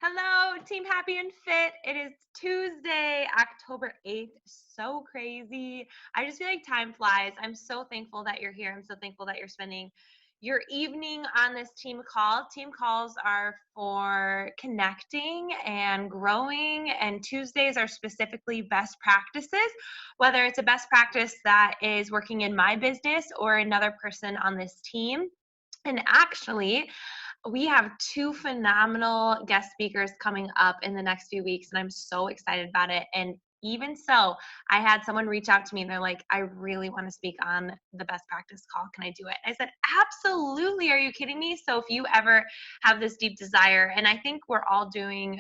Hello, Team Happy and Fit. It is Tuesday, October 8th. So crazy. I just feel like time flies. I'm so thankful that you're here. I'm so thankful that you're spending your evening on this team call. Team calls are for connecting and growing, and Tuesdays are specifically best practices, whether it's a best practice that is working in my business or another person on this team. And actually, we have two phenomenal guest speakers coming up in the next few weeks, and I'm so excited about it. And even so, I had someone reach out to me and they're like, I really want to speak on the best practice call. Can I do it? I said, absolutely. Are you kidding me? So if you ever have this deep desire, and I think we're all doing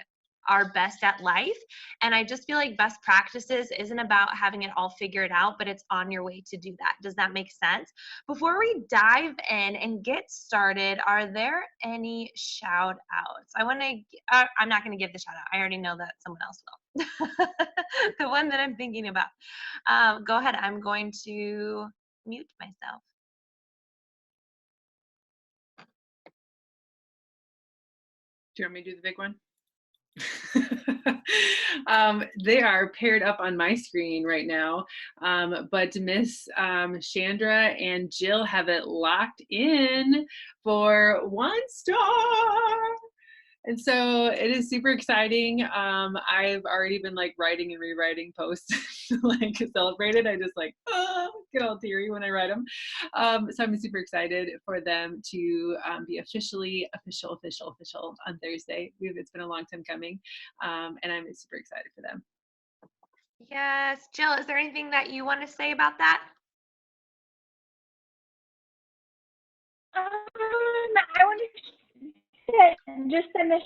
our best at life. And I just feel like best practices isn't about having it all figured out, but it's on your way to do that. Does that make sense? Before we dive in and get started, are there any shout outs? I'm not going to give the shout out. I already know that someone else will. The one that I'm thinking about. Go ahead. I'm going to mute myself. Do you want me to do the big one? They are paired up on my screen right now, but Miss Chandra and Jill have it locked in for 1 star. And so it is super exciting. I've already been like writing and rewriting posts like celebrated. I just like get all teary when I write them. So I'm super excited for them to be official on Thursday. It's been a long time coming, and I'm super excited for them. Yes. Jill, is there anything that you want to say about that? I want to just send a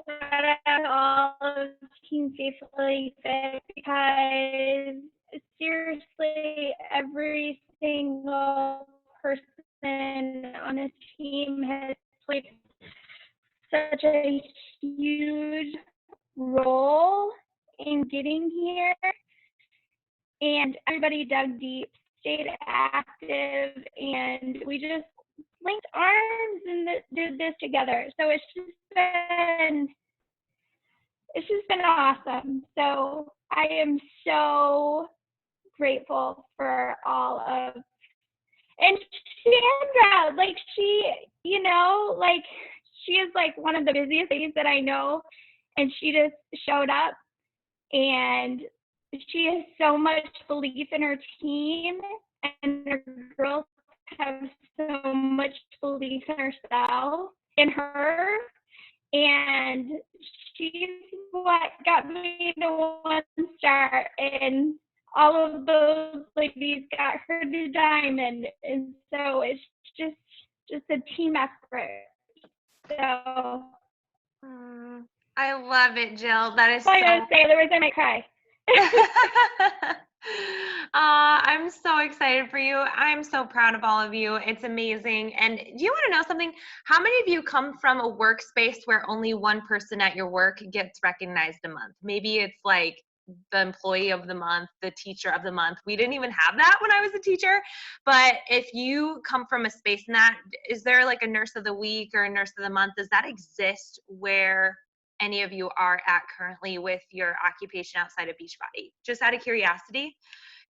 shout out to all of Team Faithfully Fit because seriously, every single person on this team has played such a huge role in getting here, and everybody dug deep, stayed active, and we just linked arms and did this together. So it's just been awesome. So I am so grateful for all of, and Sandra, like she is like one of the busiest ladies that I know, and she just showed up, and she has so much belief in her team, and her girls have so much belief in herself, in her, and she's what got me to 1 star, and all of those ladies got her to diamond, and so it's just a team effort. So I love it, Jill. That is all I gotta say, otherwise I might cry. I'm so excited for you. I'm so proud of all of you. It's amazing. And do you want to know something? How many of you come from a workspace where only one person at your work gets recognized a month? Maybe it's like the employee of the month, the teacher of the month. We didn't even have that when I was a teacher. But if you come from a space in that, is there like a nurse of the week or a nurse of the month? Does that exist where any of you are at currently with your occupation outside of Beachbody? Just out of curiosity.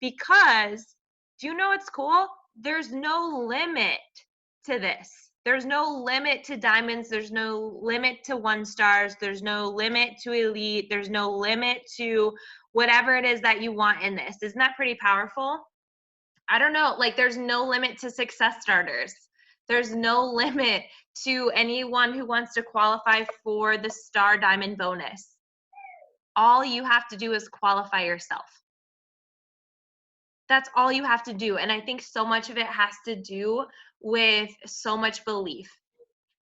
Because do you know what's cool? There's no limit to this. There's no limit to diamonds. There's no limit to 1 stars. There's no limit to elite. There's no limit to whatever it is that you want in this. Isn't that pretty powerful? I don't know. Like, there's no limit to success starters. There's no limit to anyone who wants to qualify for the star diamond bonus. All you have to do is qualify yourself. That's all you have to do. And I think so much of it has to do with so much belief.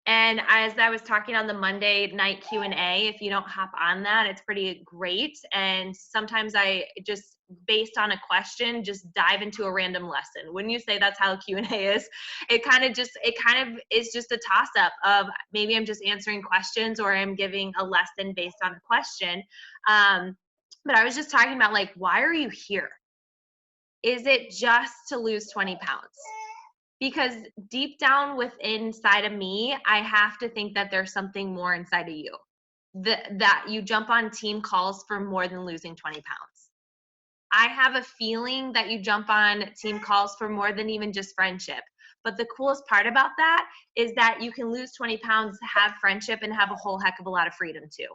And as I was talking on the Monday night Q&A, if you don't hop on that, it's pretty great. And sometimes I just, based on a question, just dive into a random lesson. Wouldn't you say that's how Q&A is? It kind of is just a toss up of maybe I'm just answering questions or I'm giving a lesson based on a question. But I was just talking about, like, why are you here? Is it just to lose 20 pounds? Because deep down inside of me, I have to think that there's something more inside of you. that you jump on team calls for more than losing 20 pounds. I have a feeling that you jump on team calls for more than even just friendship. But the coolest part about that is that you can lose 20 pounds, have friendship, and have a whole heck of a lot of freedom too.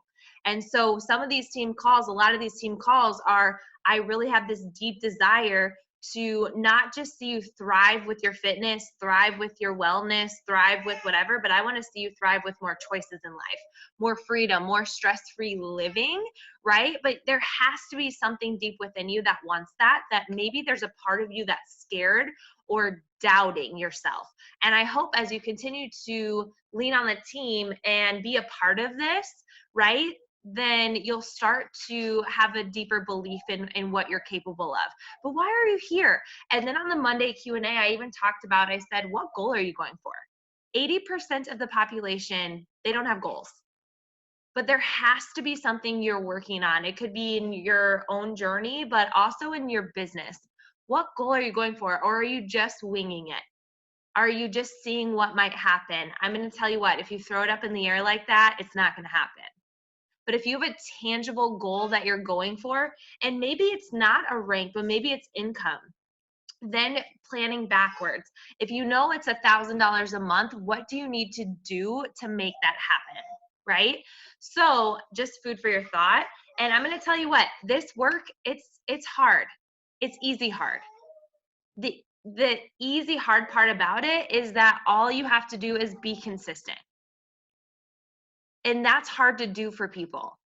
And so some of these team calls, a lot of these team calls are, I really have this deep desire to not just see you thrive with your fitness, thrive with your wellness, thrive with whatever, but I want to see you thrive with more choices in life, more freedom, more stress-free living, right? But there has to be something deep within you that wants that maybe there's a part of you that's scared or doubting yourself. And I hope as you continue to lean on the team and be a part of this, right, then you'll start to have a deeper belief in what you're capable of. But why are you here? And then on the Monday Q&A, I even talked about, I said, what goal are you going for? 80% of the population, they don't have goals. But there has to be something you're working on. It could be in your own journey, but also in your business. What goal are you going for? Or are you just winging it? Are you just seeing what might happen? I'm going to tell you what, if you throw it up in the air like that, it's not going to happen. But if you have a tangible goal that you're going for, and maybe it's not a rank, but maybe it's income, then planning backwards. If you know it's $1,000 a month, what do you need to do to make that happen, right? So just food for your thought. And I'm going to tell you what, this work, it's hard. It's easy hard. The easy hard part about it is that all you have to do is be consistent. And that's hard to do for people.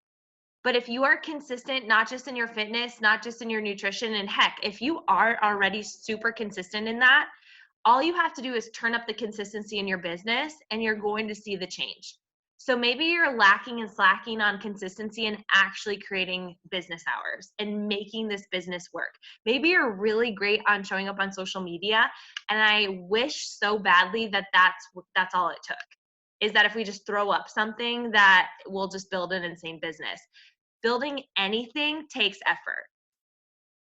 But if you are consistent, not just in your fitness, not just in your nutrition, and heck, if you are already super consistent in that, all you have to do is turn up the consistency in your business and you're going to see the change. So maybe you're lacking and slacking on consistency and actually creating business hours and making this business work. Maybe you're really great on showing up on social media, and I wish so badly that that's all it took. Is that if we just throw up something that we'll just build an insane business. Building anything takes effort,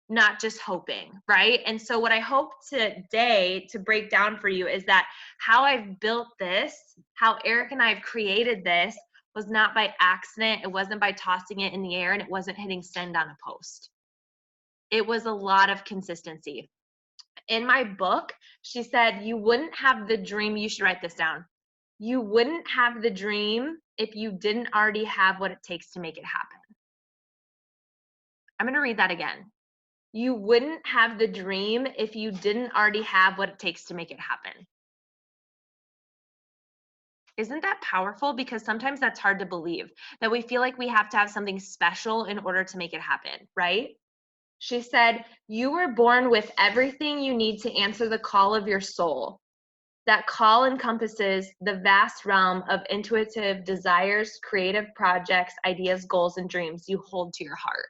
not just hoping, right? And so what I hope today to break down for you is that how I've built this, how Eric and I have created this, was not by accident. It wasn't by tossing it in the air, and it wasn't hitting send on a post. It was a lot of consistency. In my book, she said, you wouldn't have the dream, you should write this down. You wouldn't have the dream if you didn't already have what it takes to make it happen. I'm going to read that again. You wouldn't have the dream if you didn't already have what it takes to make it happen. Isn't that powerful? Because sometimes that's hard to believe, that we feel like we have to have something special in order to make it happen, right? She said, you were born with everything you need to answer the call of your soul. That call encompasses the vast realm of intuitive desires, creative projects, ideas, goals, and dreams you hold to your heart.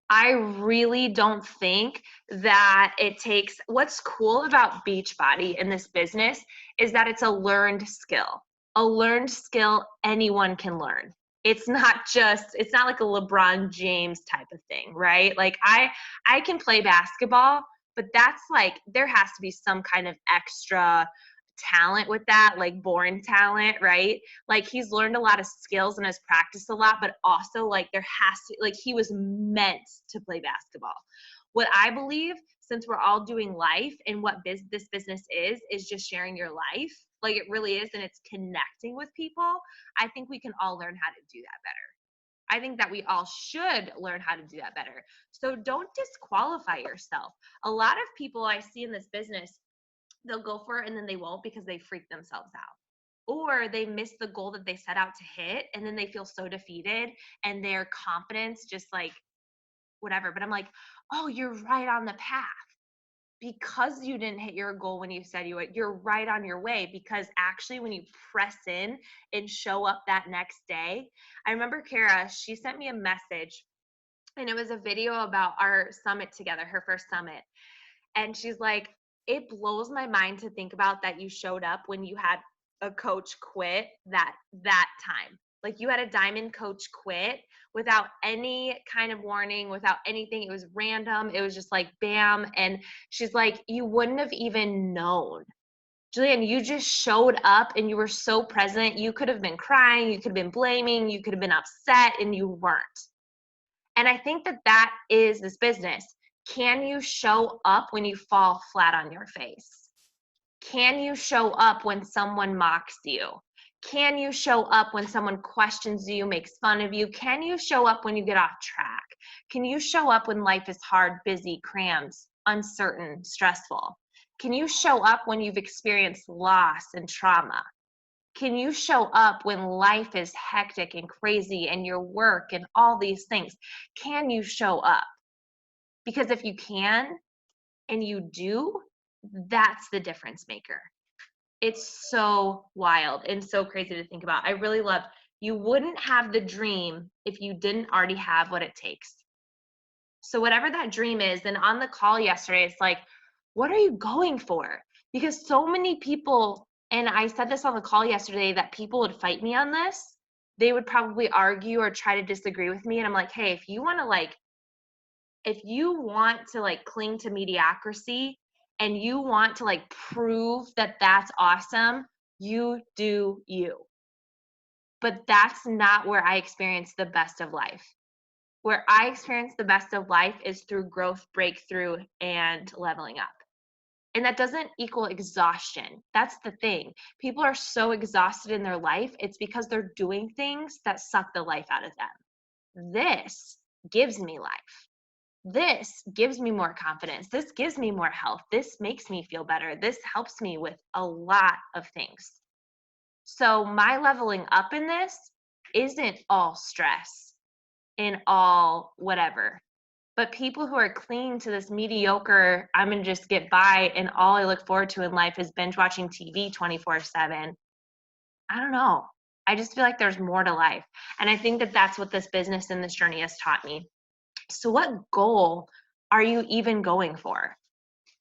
I really don't think that it takes, what's cool about Beachbody in this business is that it's a learned skill. A learned skill anyone can learn. It's not like a LeBron James type of thing, right? Like I can play basketball, but that's like, there has to be some kind of extra talent with that, like born talent, right? Like he's learned a lot of skills and has practiced a lot, but also like there has to, like he was meant to play basketball. What I believe, since we're all doing life, and what this business is just sharing your life, like it really is, and it's connecting with people. I think we can all learn how to do that better. I think that we all should learn how to do that better. So don't disqualify yourself. A lot of people I see in this business, they'll go for it and then they won't because they freak themselves out. Or they miss the goal that they set out to hit, and then they feel so defeated and their confidence just like whatever. But I'm like, oh, you're right on the path. Because you didn't hit your goal when you said you would, you're right on your way. Because actually when you press in and show up that next day, I remember Kara, she sent me a message, and it was a video about our summit together, her first summit. And she's like, it blows my mind to think about that you showed up when you had a coach quit that time. Like you had a diamond coach quit without any kind of warning, without anything. It was random. It was just like bam. And she's like, you wouldn't have even known. Julianne, you just showed up and you were so present. You could have been crying, you could have been blaming, you could have been upset, and you weren't. And I think that that is this business. Can you show up when you fall flat on your face? Can you show up when someone mocks you? Can you show up when someone questions you, makes fun of you? Can you show up when you get off track? Can you show up when life is hard, busy, crammed, uncertain, stressful? Can you show up when you've experienced loss and trauma? Can you show up when life is hectic and crazy and your work and all these things? Can you show up? Because if you can and you do, that's the difference maker. It's so wild and so crazy to think about. I really love, you wouldn't have the dream if you didn't already have what it takes. So whatever that dream is, and on the call yesterday, it's like, what are you going for? Because so many people, and I said this on the call yesterday, that people would fight me on this. They would probably argue or try to disagree with me. And I'm like, hey, if you want to cling to mediocrity and you want to prove that that's awesome, you do you. But that's not where I experience the best of life. Where I experience the best of life is through growth, breakthrough, and leveling up. And that doesn't equal exhaustion. That's the thing. People are so exhausted in their life, it's because they're doing things that suck the life out of them. This gives me life. This gives me more confidence. This gives me more health. This makes me feel better. This helps me with a lot of things. So my leveling up in this isn't all stress and all whatever. But people who are clinging to this mediocre, I'm going to just get by, and all I look forward to in life is binge watching TV 24/7. I don't know. I just feel like there's more to life. And I think that that's what this business and this journey has taught me. So what goal are you even going for?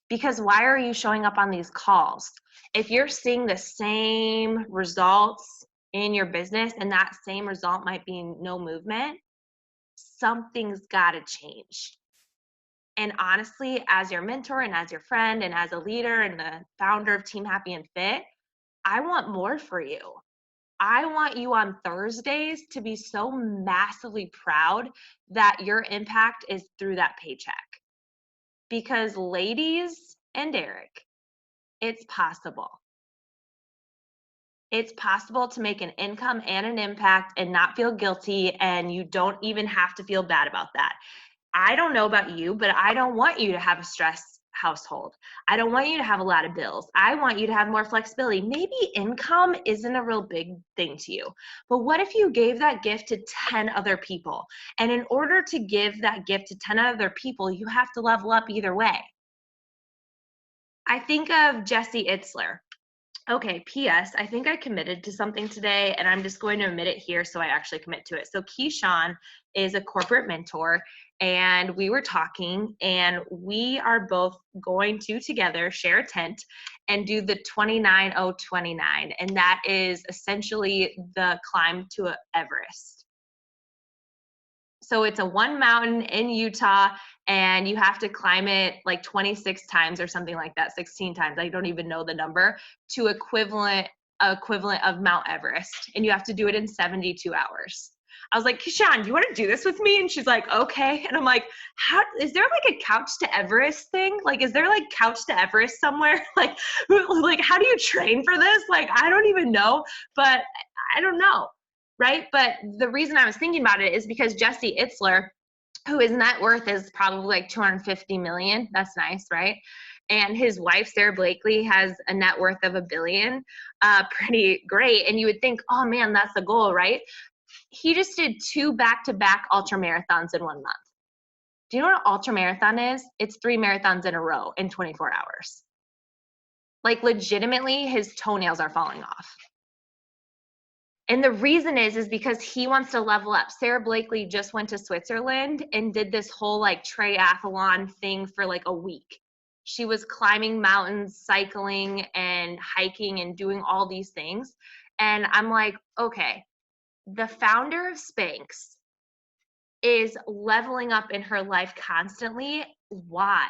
Because why are you showing up on these calls? If you're seeing the same results in your business and that same result might be no movement, something's got to change. And honestly, as your mentor and as your friend and as a leader and the founder of Team Happy and Fit, I want more for you. I want you on Thursdays to be so massively proud that your impact is through that paycheck. Because ladies and Eric, it's possible. It's possible to make an income and an impact and not feel guilty, and you don't even have to feel bad about that. I don't know about you, but I don't want you to have a stressed household. I don't want you to have a lot of bills. I want you to have more flexibility. Maybe income isn't a real big thing to you, but what if you gave that gift to 10 other people? And in order to give that gift to 10 other people, you have to level up either way. I think of Jesse Itzler. Okay, P.S. I think I committed to something today, and I'm just going to admit it here so I actually commit to it. So Keyshawn is a corporate mentor, and we were talking, and we are both going to together share a tent and do the 29-0-29, and that is essentially the climb to Everest. So it's a one mountain in Utah, and you have to climb it like 26 times or something like that, 16 times. I don't even know the number, to equivalent of Mount Everest. And you have to do it in 72 hours. I was like, Keyshawn, do you want to do this with me? And she's like, okay. And I'm like, how is there like a couch to Everest thing? Like, is there like couch to Everest somewhere? like how do you train for this? Like, I don't even know, but I don't know. Right? But the reason I was thinking about it is because Jesse Itzler, who his net worth is probably like 250 million. That's nice, right? And his wife, Sarah Blakely, has a net worth of $1 billion. Pretty great. And you would think, oh man, that's the goal, right? He just did 2 back-to-back ultra marathons in 1 month. Do you know what an ultra marathon is? It's 3 marathons in a row in 24 hours. Like legitimately, his toenails are falling off. And the reason is because he wants to level up. Sarah Blakely just went to Switzerland and did this whole like triathlon thing for like a week. She was climbing mountains, cycling and hiking and doing all these things. And I'm like, okay, the founder of Spanx is leveling up in her life constantly. Why?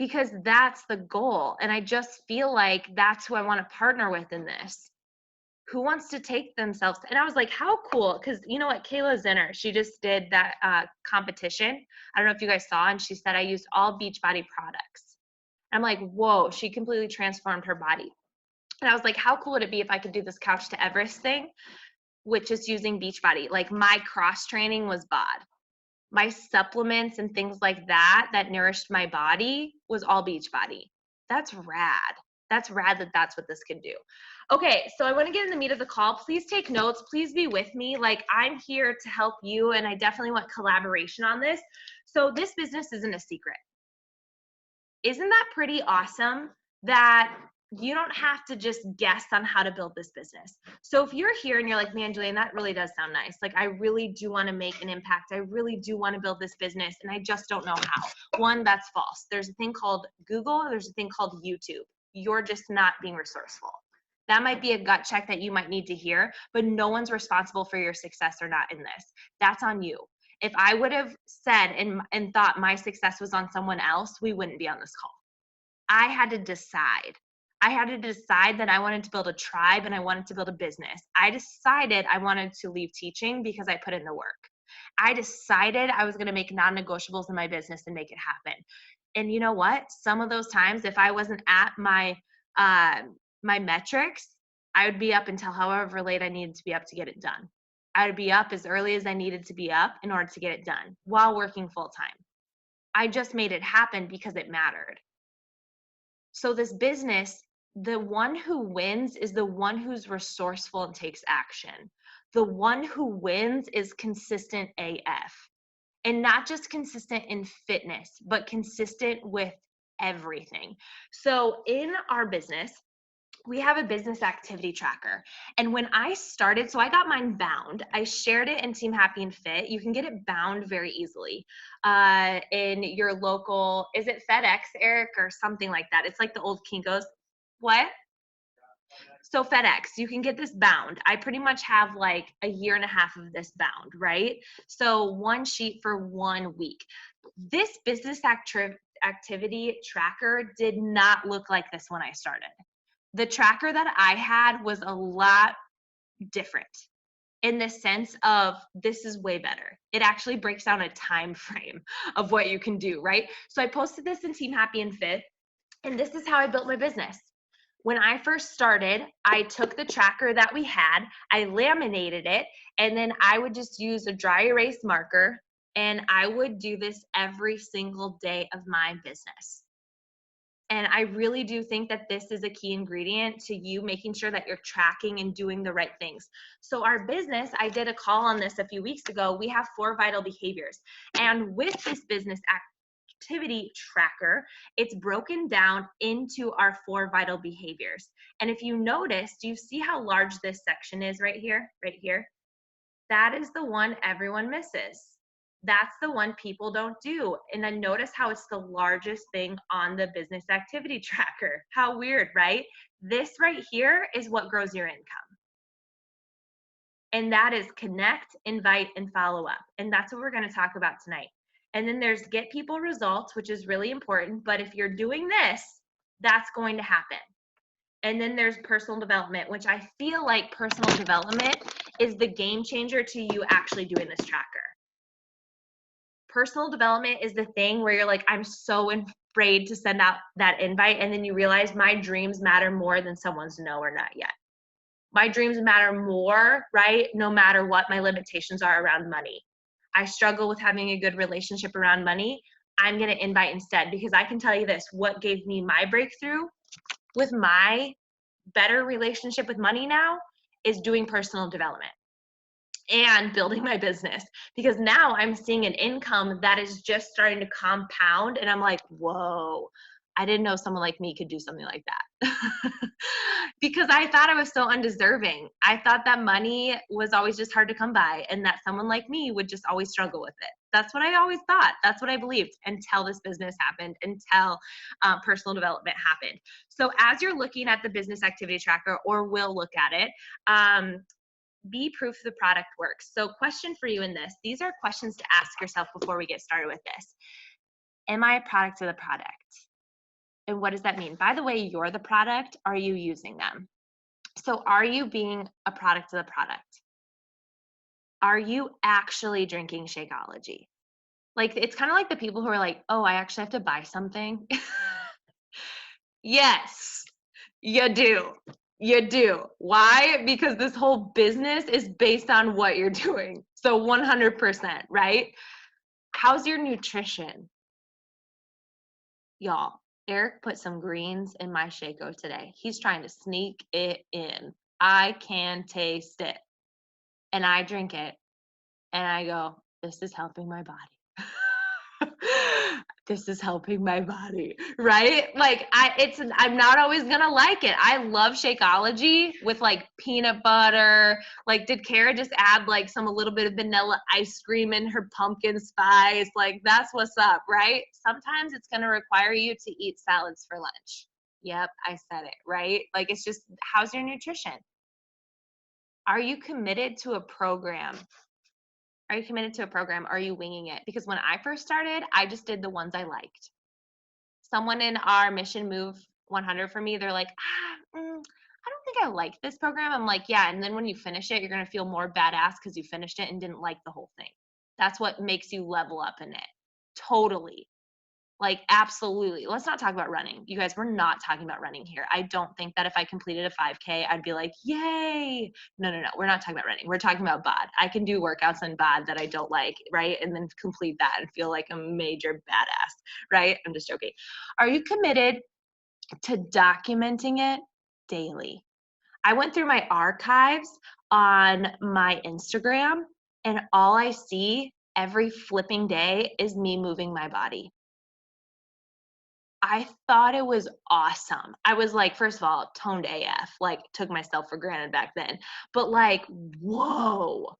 because that's the goal. And I just feel like that's who I want to partner with in this. Who wants to take themselves? And I was like, how cool. Because you know what, Kayla Zinner, she just did that competition. I don't know if you guys saw, and she said, I used all Beachbody products. I'm like, whoa, she completely transformed her body. And I was like, how cool would it be if I could do this Couch to Everest thing, which is using Beachbody? Like my cross training was bod. My supplements and things like that that nourished my body was all Beachbody. That's rad. That's rad that that's what this can do. Okay, so I want to get in the meat of the call. Please take notes. Please be with me. Like, I'm here to help you, and I definitely want collaboration on this. So this business isn't a secret. Isn't that pretty awesome that you don't have to just guess on how to build this business? So if you're here and you're like, man, Julian, that really does sound nice. Like, I really do want to make an impact. I really do want to build this business, and I just don't know how. One, that's false. There's a thing called Google. There's a thing called YouTube. You're just not being resourceful. That might be a gut check that you might need to hear, but no one's responsible for your success or not in this. That's on you. If I would have said and thought my success was on someone else, we wouldn't be on this call. I had to decide. I had to decide that I wanted to build a tribe and I wanted to build a business. I decided I wanted to leave teaching because I put in the work. I decided I was going to make non-negotiables in my business and make it happen. And you know what? Some of those times, if I wasn't at my metrics, I would be up until however late I needed to be up to get it done. I would be up as early as I needed to be up in order to get it done while working full time. I just made it happen because it mattered. So this business, the one who wins is the one who's resourceful and takes action. The one who wins is consistent AF. And not just consistent in fitness, but consistent with everything. So in our business, we have a business activity tracker. And when I started, so I got mine bound. I shared it in Team Happy and Fit. You can get it bound very easily in your local, is it FedEx, Eric, or something like that? It's like the old Kinko's. What? So FedEx, you can get this bound. I pretty much have like a year and a half of this bound, right? So one sheet for 1 week. This business activity tracker did not look like this when I started. The tracker that I had was a lot different in the sense of this is way better. It actually breaks down a time frame of what you can do, right? So I posted this in Team Happy and Fit, and this is how I built my business. When I first started, I took the tracker that we had, I laminated it, and then I would just use a dry erase marker, and I would do this every single day of my business. And I really do think that this is a key ingredient to you making sure that you're tracking and doing the right things. So our business, I did a call on this a few weeks ago. We have 4 vital behaviors. And with this business activity tracker, it's broken down into our 4 vital behaviors. And if you notice, do you see how large this section is right here? Right here? That is the one everyone misses. That's the one people don't do. And then notice how it's the largest thing on the business activity tracker. How weird, right? This right here is what grows your income. And that is connect, invite, and follow up. And that's what we're going to talk about tonight. And then there's get people results, which is really important. But if you're doing this, that's going to happen. And then there's personal development, which I feel like personal development is the game changer to you actually doing this tracker. Personal development is the thing where you're like, I'm so afraid to send out that invite. And then you realize my dreams matter more than someone's no or not yet. My dreams matter more, right? No matter what my limitations are around money. I struggle with having a good relationship around money. I'm going to invite instead, because I can tell you this, what gave me my breakthrough with my better relationship with money now is doing personal development and building my business, because now I'm seeing an income that is just starting to compound, and I'm like, whoa, I didn't know someone like me could do something like that. Because I thought I was so undeserving. I thought that money was always just hard to come by, and that someone like me would just always struggle with it. That's what I always thought. That's what I believed until this business happened, until personal development happened. So as you're looking at the business activity tracker, or will look at it, be proof the product works. So question for you in this, these are questions to ask yourself before we get started with this. Am I a product of the product? And what does that mean? By the way, you're the product. Are you using them? So are you being a product of the product? Are you actually drinking Shakeology? Like, it's kind of like the people who are like, oh, I actually have to buy something. Yes, you do. You do. Why? Because this whole business is based on what you're doing. So 100%, right? How's your nutrition? Y'all, Eric put some greens in my Shako today. He's trying to sneak it in. I can taste it. And I drink it and I go, this is helping my body. This is helping my body, right? Like I'm not always gonna like it. I love Shakeology with like peanut butter. Like, did Kara just add like a little bit of vanilla ice cream in her pumpkin spice? Like, that's what's up, right? Sometimes it's gonna require you to eat salads for lunch. Yep, I said it, right? Like, it's just, how's your nutrition? Are you committed to a program? Are you committed to a program? Are you winging it? Because when I first started, I just did the ones I liked. Someone in our Mission Move 100 for me, they're like, I don't think I like this program. I'm like, yeah. And then when you finish it, you're going to feel more badass because you finished it and didn't like the whole thing. That's what makes you level up in it. Totally. Like, absolutely. Let's not talk about running. You guys, we're not talking about running here. I don't think that if I completed a 5K, I'd be like, yay. No. We're not talking about running. We're talking about bod. I can do workouts in bod that I don't like, right? And then complete that and feel like a major badass, right? I'm just joking. Are you committed to documenting it daily? I went through my archives on my Instagram, and all I see every flipping day is me moving my body. I thought it was awesome. I was like, first of all, toned AF, like, took myself for granted back then. But like, whoa,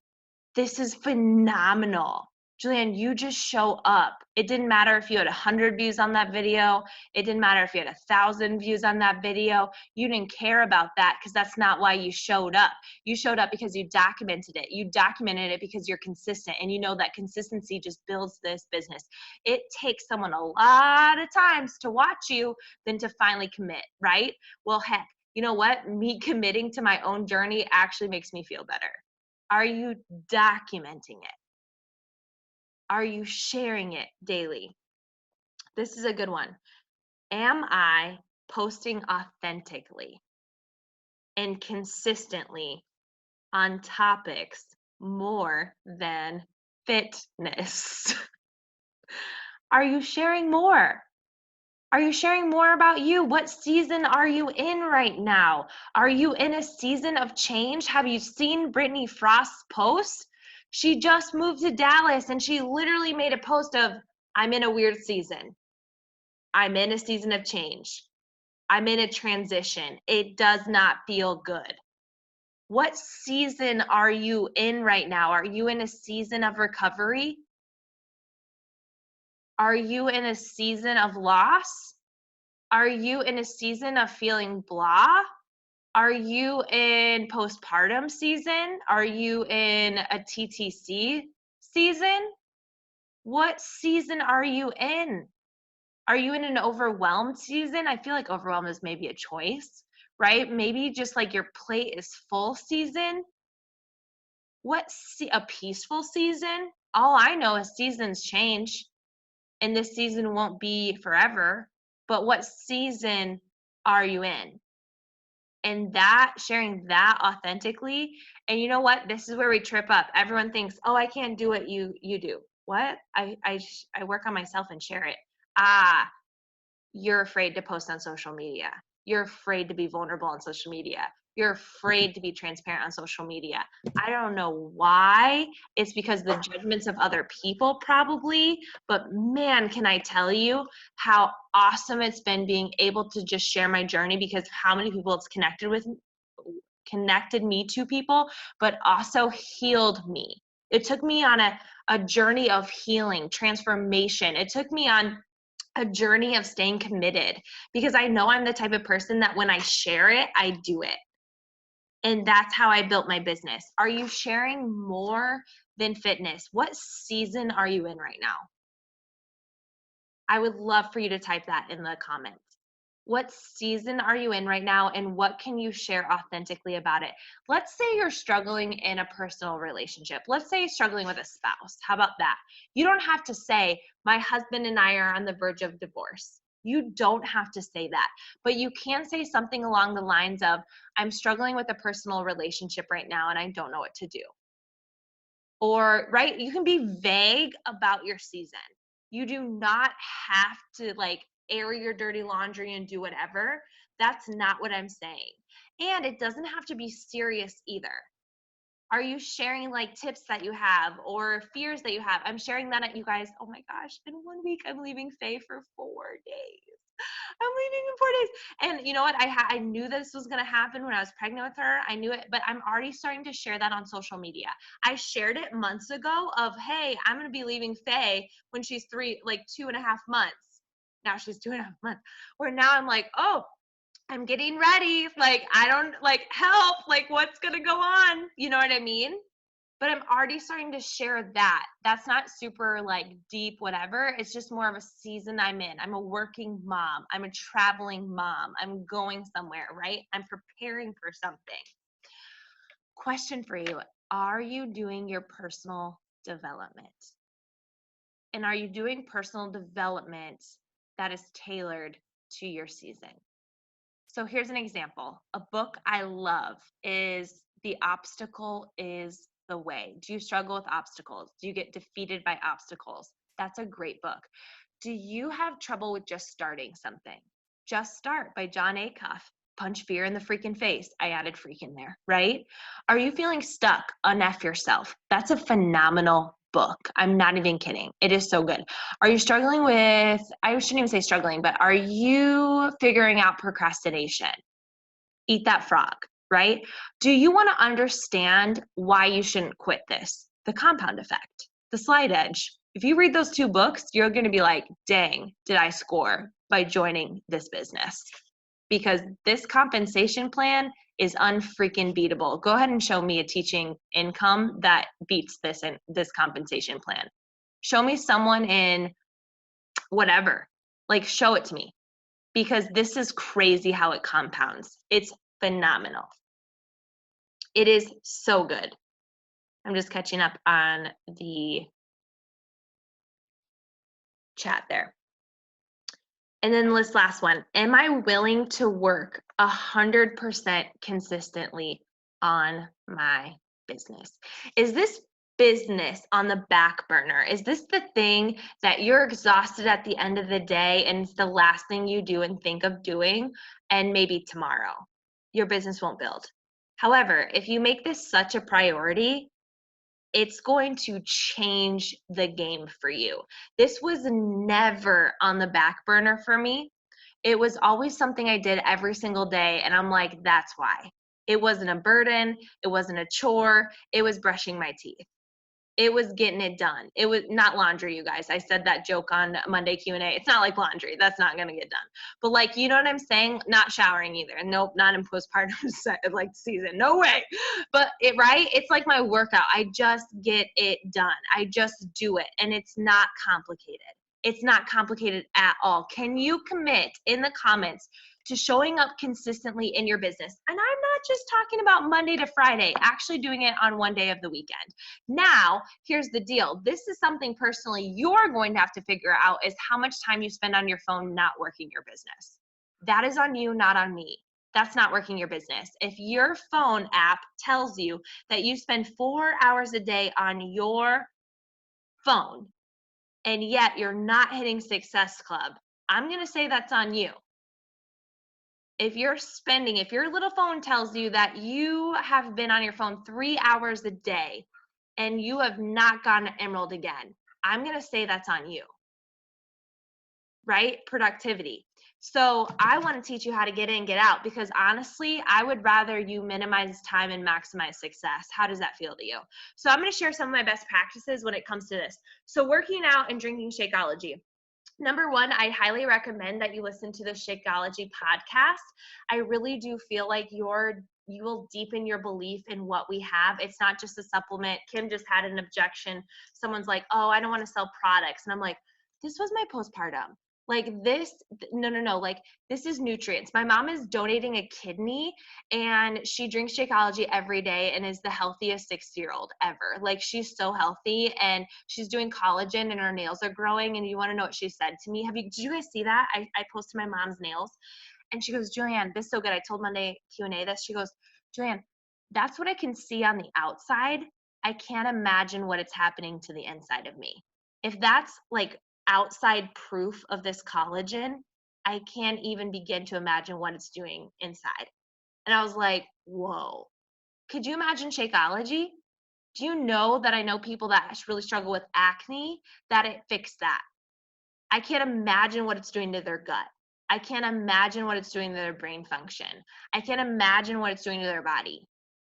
this is phenomenal. Julianne, you just show up. It didn't matter if you had 100 views on that video. It didn't matter if you had 1,000 views on that video. You didn't care about that because that's not why you showed up. You showed up because you documented it. You documented it because you're consistent, and you know that consistency just builds this business. It takes someone a lot of times to watch you than to finally commit, right? Well, heck, you know what? Me committing to my own journey actually makes me feel better. Are you documenting it? Are you sharing it daily? This is a good one. Am I posting authentically and consistently on topics more than fitness? Are you sharing more? Are you sharing more about you? What season are you in right now? Are you in a season of change? Have you seen Brittany Frost's post? She just moved to Dallas and she literally made a post of, I'm in a weird season. I'm in a season of change. I'm in a transition. It does not feel good. What season are you in right now? Are you in a season of recovery? Are you in a season of loss? Are you in a season of feeling blah? Are you in postpartum season? Are you in a TTC season? What season are you in? Are you in an overwhelmed season? I feel like overwhelmed is maybe a choice, right? Maybe just like your plate is full season. A peaceful season? All I know is seasons change, and this season won't be forever. But what season are you in? And that, sharing that authentically, and you know what, this is where we trip up. Everyone thinks, oh, I can't do what you do. What? I work on myself and share it. You're afraid to post on social media. You're afraid to be vulnerable on social media. You're afraid to be transparent on social media. I don't know why. It's because the judgments of other people, probably. But man, can I tell you how awesome it's been being able to just share my journey, because how many people it's connected me to people, but also healed me. It took me on a journey of healing, transformation. It took me on a journey of staying committed, because I know I'm the type of person that when I share it, I do it. And that's how I built my business. Are you sharing more than fitness? What season are you in right now? I would love for you to type that in the comments. What season are you in right now, and what can you share authentically about it? Let's say you're struggling in a personal relationship. Let's say you're struggling with a spouse. How about that? You don't have to say, my husband and I are on the verge of divorce. You don't have to say that, but you can say something along the lines of, I'm struggling with a personal relationship right now and I don't know what to do. Or, right, you can be vague about your season. You do not have to like air your dirty laundry and do whatever. That's not what I'm saying. And it doesn't have to be serious either. Are you sharing like tips that you have or fears that you have? I'm sharing that at you guys. Oh my gosh, in 1 week, I'm leaving Faye for 4 days. I'm leaving in 4 days. And you know what? I knew this was going to happen when I was pregnant with her. I knew it, but I'm already starting to share that on social media. I shared it months ago of, hey, I'm going to be leaving Faye when she's 2.5 months. Now she's 2.5 months. Where now I'm like, oh, I'm getting ready. Like, I don't help. Like, what's going to go on? You know what I mean? But I'm already starting to share that. That's not super like deep, whatever. It's just more of a season I'm in. I'm a working mom. I'm a traveling mom. I'm going somewhere, right? I'm preparing for something. Question for you. Are you doing your personal development? And are you doing personal development that is tailored to your season? So here's an example. A book I love is The Obstacle is the Way. Do you struggle with obstacles? Do you get defeated by obstacles? That's a great book. Do you have trouble with just starting something? Just Start by John Acuff. Punch fear in the freaking face. I added freak in there, right? Are you feeling stuck? Uneff yourself. That's a phenomenal book. I'm not even kidding. It is so good. Are you struggling with, I shouldn't even say struggling, but are you figuring out procrastination? Eat That Frog, right? Do you want to understand why you shouldn't quit this? The Compound Effect, The Slight Edge. If you read those two books, you're going to be like, dang, did I score by joining this business? Because this compensation plan is unfreaking beatable. Go ahead and show me a teaching income that beats this compensation plan. Show me someone in whatever, like show it to me, because this is crazy how it compounds. It's phenomenal. It is so good. I'm just catching up on the chat there. And then this last one, am I willing to work 100% consistently on my business? Is this business on the back burner? Is this the thing that you're exhausted at the end of the day and it's the last thing you do and think of doing, and maybe tomorrow your business won't build? However, if you make this such a priority, it's going to change the game for you. This was never on the back burner for me. It was always something I did every single day, and I'm like, that's why. It wasn't a burden, it wasn't a chore, it was brushing my teeth. It was getting it done. It was not laundry, you guys. I said that joke on Monday Q&A. It's not like laundry. That's not going to get done. But like, you know what I'm saying? Not showering either. Nope, not in postpartum like season. No way. But right? It's like my workout. I just get it done. I just do it. And it's not complicated. It's not complicated at all. Can you commit in the comments to showing up consistently in your business? And I'm not just talking about Monday to Friday, actually doing it on one day of the weekend. Now, here's the deal. This is something personally you're going to have to figure out, is how much time you spend on your phone not working your business. That is on you, not on me. That's not working your business. If your phone app tells you that you spend 4 hours a day on your phone, and yet you're not hitting Success Club, I'm going to say that's on you. If your little phone tells you that you have been on your phone 3 hours a day and you have not gotten an emerald again, I'm going to say that's on you, right? Productivity. So I want to teach you how to get in, get out, because honestly, I would rather you minimize time and maximize success. How does that feel to you? So I'm going to share some of my best practices when it comes to this. So working out and drinking Shakeology. Number one, I highly recommend that you listen to the Shakeology podcast. I really do feel like you will deepen your belief in what we have. It's not just a supplement. Kim just had an objection. Someone's like, oh, I don't want to sell products. And I'm like, this was my postpartum. Like this, no. Like this is nutrients. My mom is donating a kidney and she drinks Shakeology every day and is the healthiest 60-year-old ever. Like she's so healthy and she's doing collagen and her nails are growing. And you want to know what she said to me? Did you guys see that? I posted my mom's nails and she goes, Julianne, this is so good. I told Monday Q&A this. She goes, Julianne, that's what I can see on the outside. I can't imagine what it's happening to the inside of me. If that's like outside proof of this collagen, I can't even begin to imagine what it's doing inside. And I was like, whoa. Could you imagine Shakeology? Do you know that I know people that really struggle with acne, that it fixed that? I can't imagine what it's doing to their gut. I can't imagine what it's doing to their brain function. I can't imagine what it's doing to their body,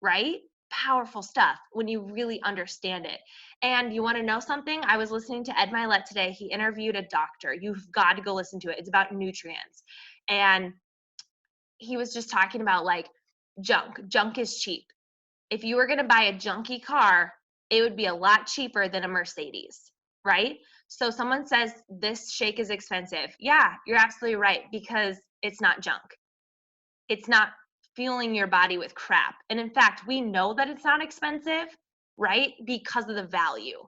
right? Powerful stuff when you really understand it. And you want to know something? I was listening to Ed Milet today. He interviewed a doctor. You've got to go listen to it. It's about nutrients. And he was just talking about like junk. Junk is cheap. If you were going to buy a junky car, it would be a lot cheaper than a Mercedes, right? So someone says this shake is expensive. Yeah, you're absolutely right because it's not junk. It's not fueling your body with crap. And in fact, we know that it's not expensive, right? Because of the value.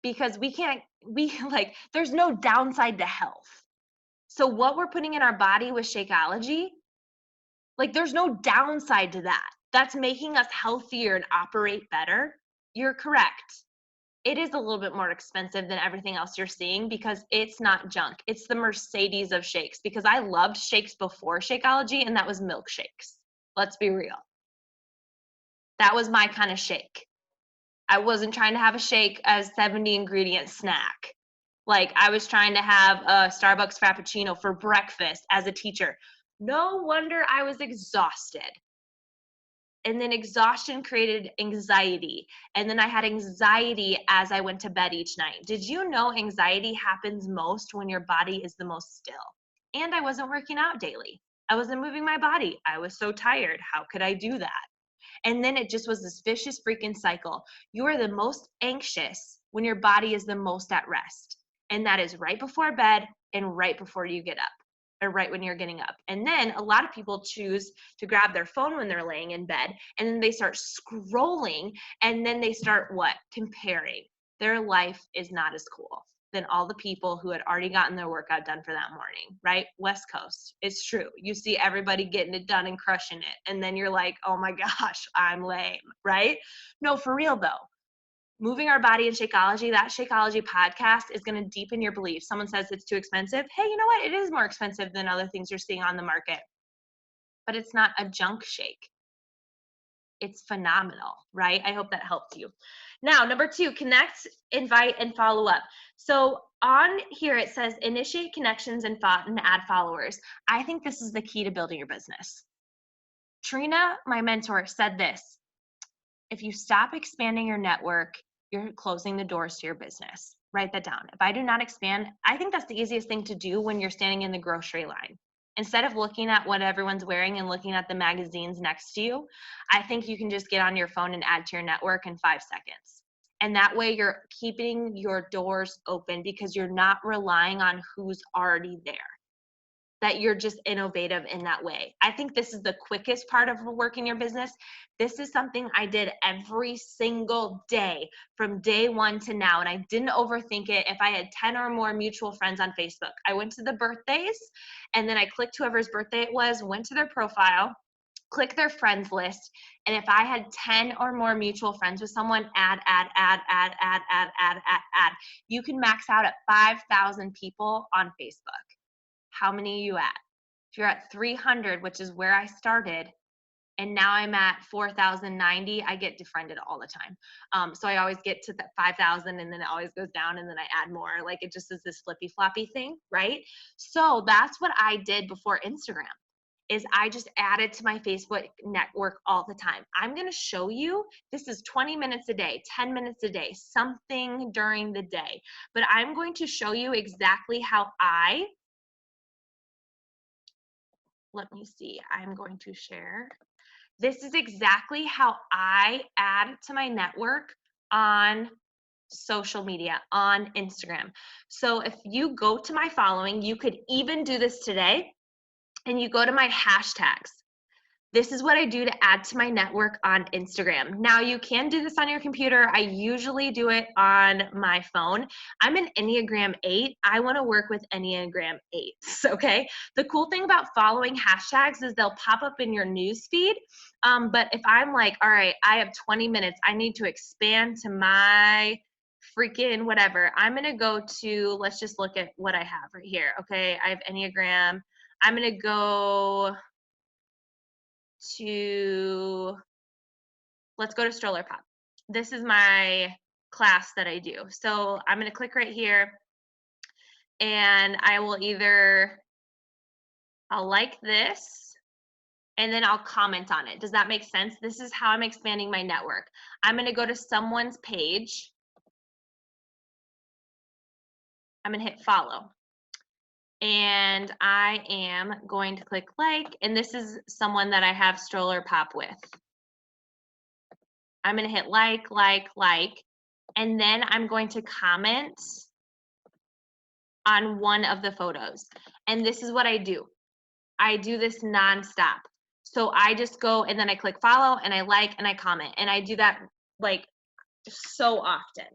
Because there's no downside to health. So what we're putting in our body with Shakeology, like there's no downside to that. That's making us healthier and operate better. You're correct. It is a little bit more expensive than everything else you're seeing because it's not junk. It's the Mercedes of shakes because I loved shakes before Shakeology and that was milkshakes. Let's be real. That was my kind of shake. I wasn't trying to have a shake as 70 ingredient snack. Like I was trying to have a Starbucks Frappuccino for breakfast as a teacher. No wonder I was exhausted. And then exhaustion created anxiety. And then I had anxiety as I went to bed each night. Did you know anxiety happens most when your body is the most still? And I wasn't working out daily. I wasn't moving my body. I was so tired. How could I do that? And then it just was this vicious freaking cycle. You are the most anxious when your body is the most at rest. And that is right before bed and right before you get up or right when you're getting up. And then a lot of people choose to grab their phone when they're laying in bed and then they start scrolling and then they start what? Comparing. Their life is not as cool than all the people who had already gotten their workout done for that morning, right? West Coast. It's true. You see everybody getting it done and crushing it. And then you're like, oh my gosh, I'm lame, right? No, for real though. Moving our body in Shakeology, that Shakeology podcast is going to deepen your beliefs. Someone says it's too expensive. Hey, you know what? It is more expensive than other things you're seeing on the market, but it's not a junk shake. It's phenomenal, right? I hope that helped you. Now, number 2, connect, invite, and follow up. So on here, it says initiate connections and add followers. I think this is the key to building your business. Trina, my mentor, said this: if you stop expanding your network, you're closing the doors to your business. Write that down. If I do not expand, I think that's the easiest thing to do when you're standing in the grocery line. Instead of looking at what everyone's wearing and looking at the magazines next to you, I think you can just get on your phone and add to your network in 5 seconds. And that way you're keeping your doors open because you're not relying on who's already there. That you're just innovative in that way. I think this is the quickest part of working your business. This is something I did every single day from day 1 to now, and I didn't overthink it. If I had 10 or more mutual friends on Facebook, I went to the birthdays, and then I clicked whoever's birthday it was, went to their profile, click their friends list, and if I had 10 or more mutual friends with someone, add. You can max out at 5,000 people on Facebook. How many are you at? If you're at 300, which is where I started, and now I'm at 4,090, I get defriended all the time. So I always get to that 5,000 and then it always goes down and then I add more. Like it just is this flippy floppy thing, right? So that's what I did before Instagram. Is I just added to my Facebook network all the time. I'm going to show you, this is 20 minutes a day, 10 minutes a day, something during the day. But I'm going to show you exactly how let me see, I'm going to share. This is exactly how I add to my network on social media on Instagram. So if you go to my following, you could even do this today, and you go to my hashtags. This is what I do to add to my network on Instagram. Now, you can do this on your computer. I usually do it on my phone. I'm an Enneagram 8. I want to work with Enneagram 8s, okay? The cool thing about following hashtags is they'll pop up in your news feed. But if I'm like, all right, I have 20 minutes, I need to expand to my freaking whatever. I'm going to go to, let's just look at what I have right here, okay? I have Enneagram. I'm going to go to, let's go to stroller pop. This is my class that I do. So I'm going to click right here, and I will I'll like this, and then I'll comment on it. Does that make sense? This is how I'm expanding my network. I'm going to go to someone's page. I'm going to hit follow. And I am going to click like, and this is someone that I have stroller pop with. I'm going to hit like, and then I'm going to comment on one of the photos. And this is what I do. I do this nonstop. So I just go and then I click follow and I like and I comment. And I do that like so often.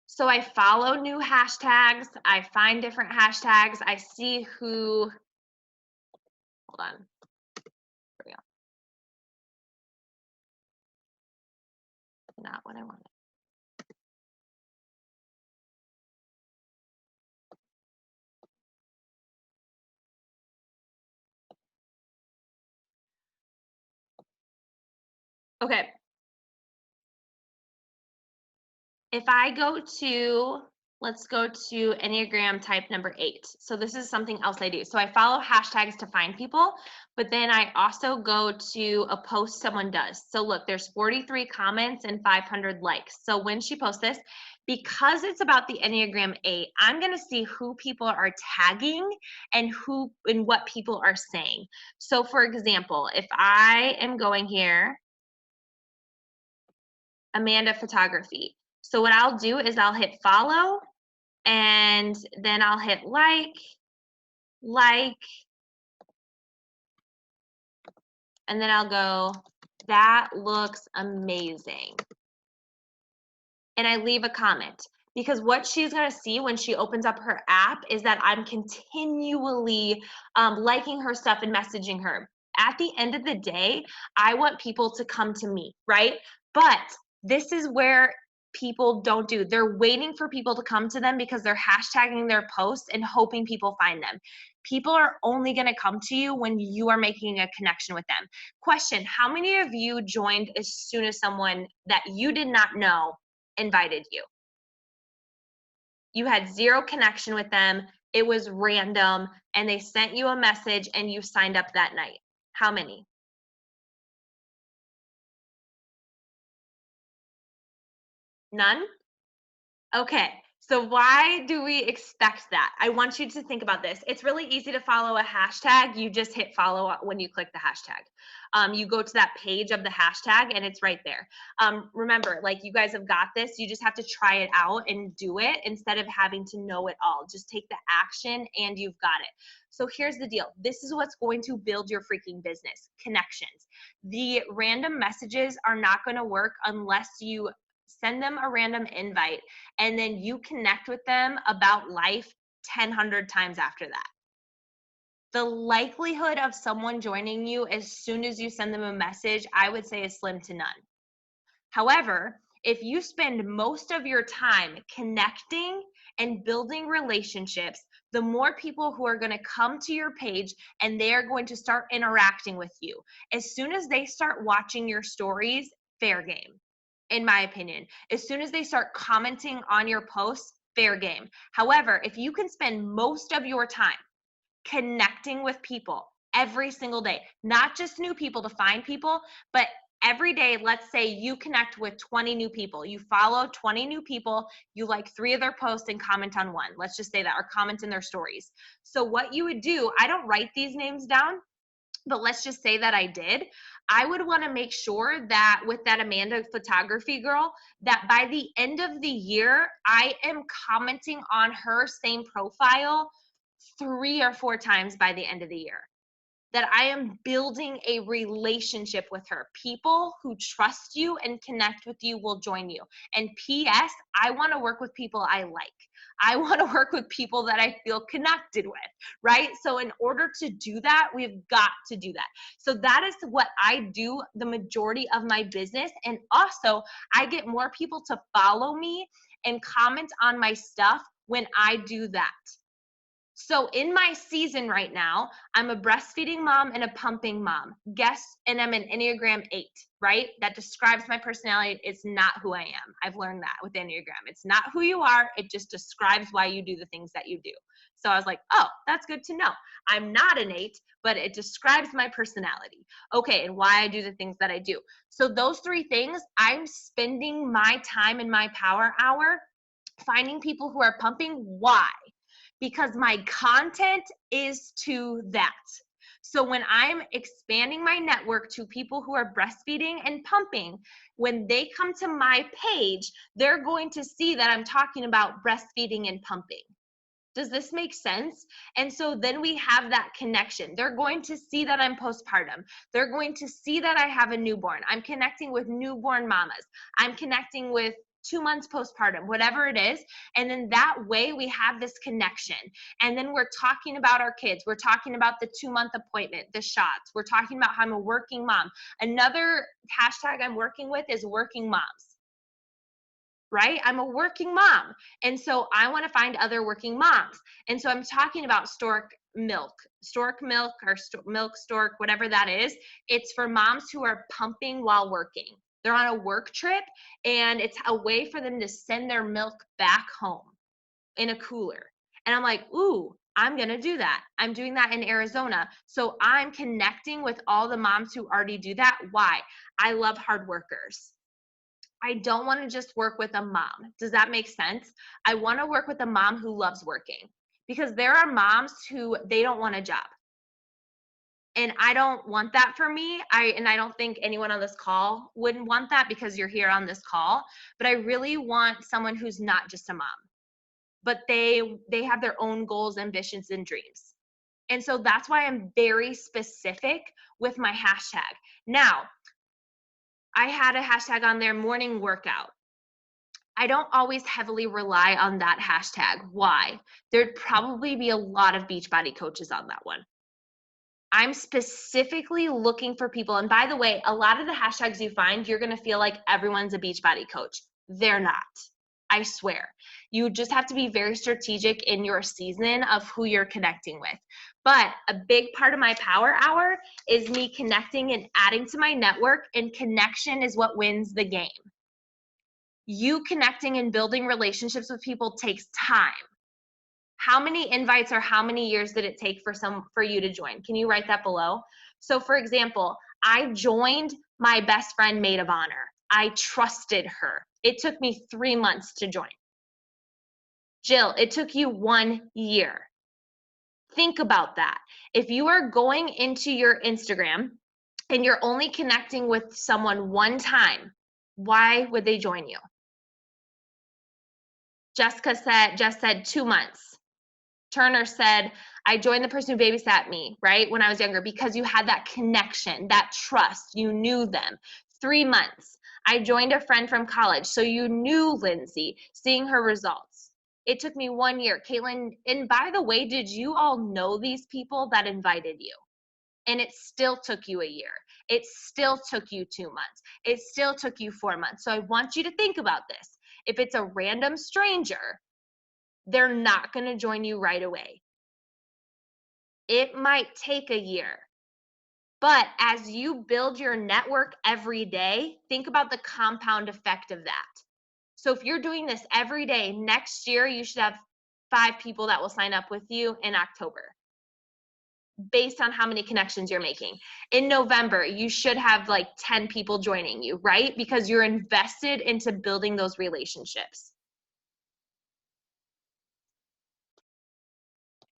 So I follow new hashtags. I find different hashtags. I see who, hold on. Here we go. Not what I wanted. Okay. If I go to, let's go to Enneagram type number 8. So this is something else I do. So I follow hashtags to find people, but then I also go to a post someone does. So look, there's 43 comments and 500 likes. So when she posts this, because it's about the Enneagram 8, I'm going to see who people are tagging and what people are saying. So for example, if I am going here, Amanda Photography. So what I'll do is I'll hit follow, and then I'll hit like, and then I'll go, that looks amazing. And I leave a comment, because what she's going to see when she opens up her app is that I'm continually liking her stuff and messaging her. At the end of the day, I want people to come to me, right? But this is where people don't do. They're waiting for people to come to them because they're hashtagging their posts and hoping people find them. People are only going to come to you when you are making a connection with them. Question, how many of you joined as soon as someone that you did not know invited you? You had zero connection with them. It was random, and they sent you a message and you signed up that night. How many? None? Okay. So why do we expect that? I want you to think about this. It's really easy to follow a hashtag. You just hit follow when you click the hashtag. You go to that page of the hashtag and it's right there. Remember, like, you guys have got this. You just have to try it out and do it instead of having to know it all. Just take the action and you've got it. So here's the deal. This is what's going to build your freaking business: connections. The random messages are not going to work unless you send them a random invite and then you connect with them about life 100 times after that. The likelihood of someone joining you as soon as you send them a message, I would say, is slim to none. However, if you spend most of your time connecting and building relationships, the more people who are going to come to your page and they are going to start interacting with you. As soon as they start watching your stories, fair game. In my opinion, as soon as they start commenting on your posts, fair game. However, if you can spend most of your time connecting with people every single day, not just new people to find people, but every day, let's say you connect with 20 new people, you follow 20 new people, you like 3 of their posts and comment on one, let's just say that, or comment in their stories. So what you would do, I don't write these names down, but let's just say that I did. I would want to make sure that with that Amanda photography girl, that by the end of the year, I am commenting on her same profile 3 or 4 times by the end of the year. That I am building a relationship with her. People who trust you and connect with you will join you. And P.S., I want to work with people I like. I want to work with people that I feel connected with, right? So in order to do that, we've got to do that. So that is what I do the majority of my business. And also, I get more people to follow me and comment on my stuff when I do that. So in my season right now, I'm a breastfeeding mom and a pumping mom. And I'm an Enneagram 8, right? That describes my personality. It's not who I am. I've learned that with Enneagram. It's not who you are. It just describes why you do the things that you do. So I was like, oh, that's good to know. I'm not an 8, but it describes my personality. Okay, and why I do the things that I do. So those 3 things, I'm spending my time in my power hour finding people who are pumping. Why? Because my content is to that. So when I'm expanding my network to people who are breastfeeding and pumping, when they come to my page, they're going to see that I'm talking about breastfeeding and pumping. Does this make sense? And so then we have that connection. They're going to see that I'm postpartum. They're going to see that I have a newborn. I'm connecting with newborn mamas. I'm connecting with 2 months postpartum, whatever it is. And then that way we have this connection. And then we're talking about our kids. We're talking about the 2-month appointment, the shots. We're talking about how I'm a working mom. Another hashtag I'm working with is working moms. Right? I'm a working mom. And so I want to find other working moms. And so I'm talking about stork milk or milk stork, whatever that is. It's for moms who are pumping while working. They're on a work trip and it's a way for them to send their milk back home in a cooler. And I'm like, ooh, I'm going to do that. I'm doing that in Arizona. So I'm connecting with all the moms who already do that. Why? I love hard workers. I don't want to just work with a mom. Does that make sense? I want to work with a mom who loves working, because there are moms who they don't want a job. And I don't want that for me. I don't think anyone on this call wouldn't want that because you're here on this call, but I really want someone who's not just a mom, but they have their own goals, ambitions, and dreams. And so that's why I'm very specific with my hashtag. Now, I had a hashtag on there, morning workout. I don't always heavily rely on that hashtag. Why? There'd probably be a lot of Beachbody coaches on that one. I'm specifically looking for people. And by the way, a lot of the hashtags you find, you're going to feel like everyone's a Beachbody coach. They're not. I swear. You just have to be very strategic in your season of who you're connecting with. But a big part of my power hour is me connecting and adding to my network, and connection is what wins the game. You connecting and building relationships with people takes time. How many invites or how many years did it take for you to join? Can you write that below? So for example, I joined my best friend maid of honor. I trusted her. It took me 3 months to join. Jill, it took you 1 year. Think about that. If you are going into your Instagram and you're only connecting with someone one time, why would they join you? Jess said 2 months. Turner said, I joined the person who babysat me, right, when I was younger, because you had that connection, that trust. You knew them. 3 months. I joined a friend from college, so you knew Lindsay, seeing her results. It took me 1 year. Caitlin, and by the way, did you all know these people that invited you? And it still took you a year. It still took you 2 months. It still took you 4 months. So I want you to think about this. If it's a random stranger, they're not going to join you right away. It might take a year. But as you build your network every day, think about the compound effect of that. So if you're doing this every day, next year you should have 5 people that will sign up with you in October, based on how many connections you're making. In November, you should have like 10 people joining you, right? Because you're invested into building those relationships.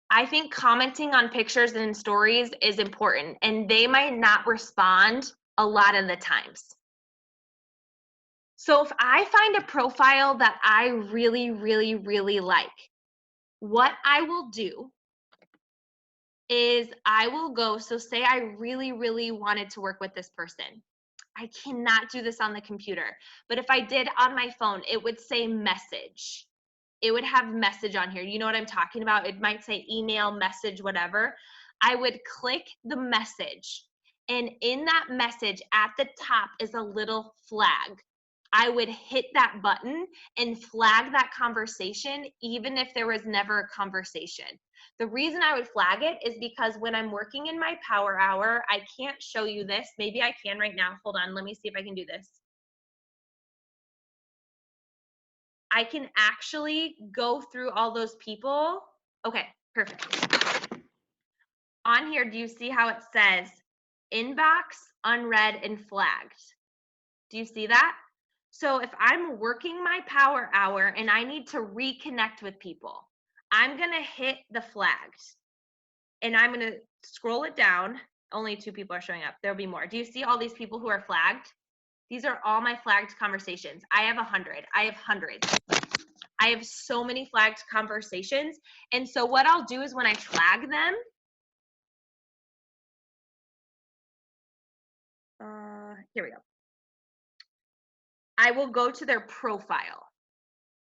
I think commenting on pictures and stories is important, and they might not respond a lot of the times. So if I find a profile that I really, really, really like, what I will do is I will go, so say I really, really wanted to work with this person. I cannot do this on the computer, but if I did on my phone, it would say message. It would have message on here. You know what I'm talking about? It might say email, message, whatever. I would click the message, and in that message at the top is a little flag. I would hit that button and flag that conversation, even if there was never a conversation. The reason I would flag it is because when I'm working in my power hour, I can't show you this. Maybe I can right now. Hold on. Let me see if I can do this. I can actually go through all those people. Okay, perfect. On here, do you see how it says inbox, unread, and flagged? Do you see that? So if I'm working my power hour and I need to reconnect with people, I'm gonna hit the flagged and I'm gonna scroll it down. Only 2 people are showing up. There'll be more. Do you see all these people who are flagged? These are all my flagged conversations. I have 100. I have hundreds. I have so many flagged conversations. And so what I'll do is when I flag them, here we go. I will go to their profile.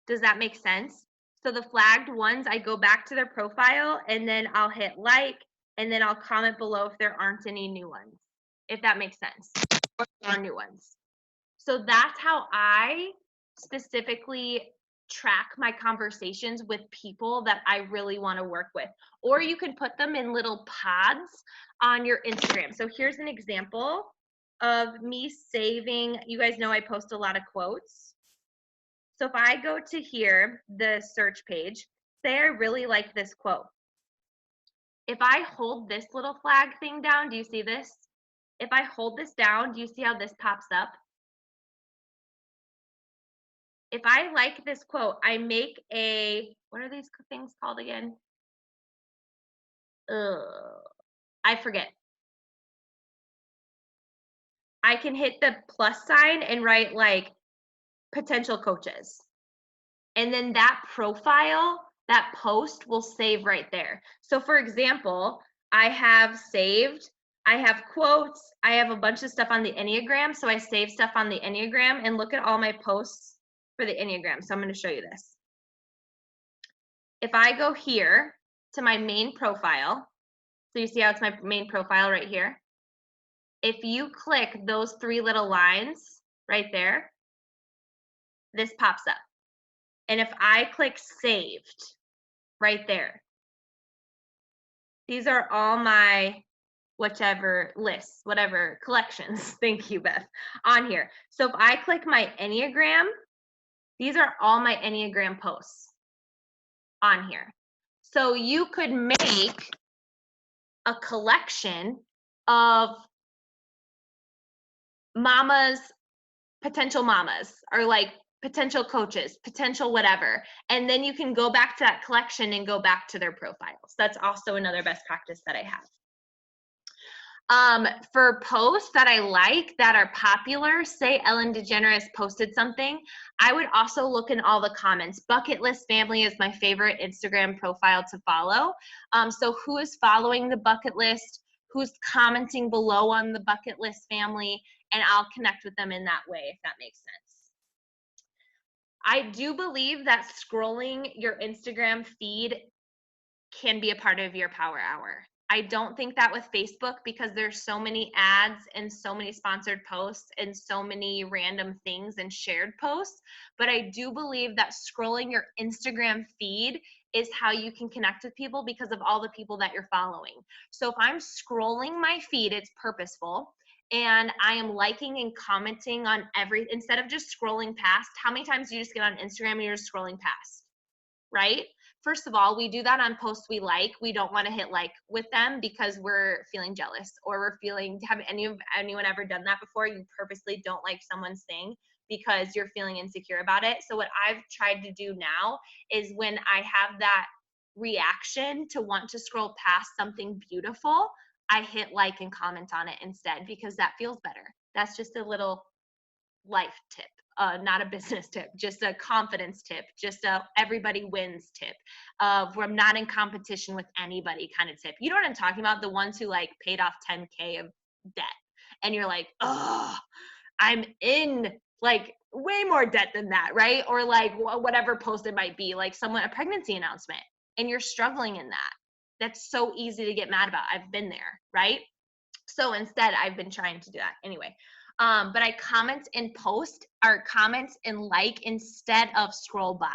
Does that make sense? So the flagged ones, I go back to their profile and then I'll hit like, and then I'll comment below if there aren't any new ones, if that makes sense, or if there are new ones. So that's how I specifically track my conversations with people that I really want to work with. Or you can put them in little pods on your Instagram. So here's an example of me saving. You guys know I post a lot of quotes. So if I go to here, the search page, say I really like this quote. If I hold this little flag thing down, do you see this? If I hold this down, do you see how this pops up? If I like this quote, I make a, what are these things called again? I forget. I can hit the plus sign and write like potential coaches. And then that profile, that post will save right there. So for example, I have saved, I have quotes, I have a bunch of stuff on the Enneagram. So I save stuff on the Enneagram and look at all my posts for the Enneagram. So I'm going to show you this. If I go here to my main profile, so you see how it's my main profile right here. If you click those 3 little lines right there, this pops up. And if I click saved right there, these are all my whichever lists, whatever collections, thank you, Beth, on here. So if I click my Enneagram, these are all my Enneagram posts on here. So you could make a collection of mamas, potential mamas, or like potential coaches, potential whatever. And then you can go back to that collection and go back to their profiles. That's also another best practice that I have. For posts that I like that are popular, say Ellen DeGeneres posted something, I would also look in all the comments. Bucket List Family is my favorite Instagram profile to follow. So who is following the bucket list? Who's commenting below on the Bucket List family? And I'll connect with them in that way, if that makes sense. I do believe that scrolling your Instagram feed can be a part of your power hour. I don't think that with Facebook because there's so many ads and so many sponsored posts and so many random things and shared posts. But I do believe that scrolling your Instagram feed is how you can connect with people because of all the people that you're following. So if I'm scrolling my feed, it's purposeful. And I am liking and commenting on instead of just scrolling past. How many times do you just get on Instagram and you're just scrolling past, right? First of all, we do that on posts we like. We don't want to hit like with them because we're feeling jealous or we're feeling, have anyone ever done that before? You purposely don't like someone's thing because you're feeling insecure about it. So what I've tried to do now is when I have that reaction to want to scroll past something beautiful, I hit like and comment on it instead because that feels better. That's just a little life tip, not a business tip, just a confidence tip, just a everybody wins tip of where I'm not in competition with anybody kind of tip. You know what I'm talking about? The ones who like paid off 10K of debt and you're like, oh, I'm in like way more debt than that, right? Or like whatever post it might be, like a pregnancy announcement, and you're struggling in that. That's so easy to get mad about. I've been there, right? So instead, I've been trying to do that anyway. But I comment and post or comment and like instead of scroll by.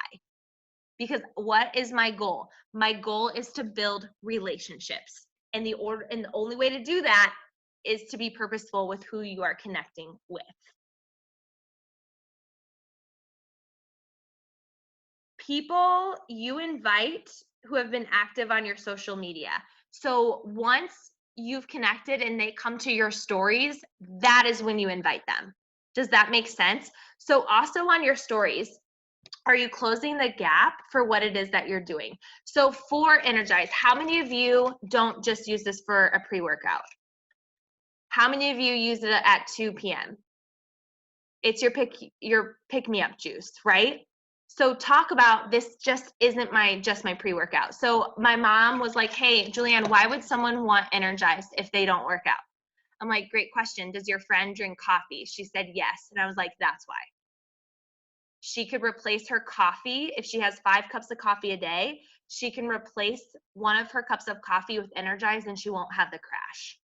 Because what is my goal? My goal is to build relationships. And the only way to do that is to be purposeful with who you are connecting with. People you invite who have been active on your social media. So once you've connected and they come to your stories, that is when you invite them. Does that make sense? So also on your stories, are you closing the gap for what it is that you're doing? So for Energize, how many of you don't just use this for a pre-workout? How many of you use it at 2 p.m.? It's your pick-me-up juice, right? So talk about this just isn't just my pre-workout. So my mom was like, hey, Julianne, why would someone want Energized if they don't work out? I'm like, great question. Does your friend drink coffee? She said yes. And I was like, that's why. She could replace her coffee. If she has 5 cups of coffee a day, she can replace one of her cups of coffee with Energized and she won't have the crash.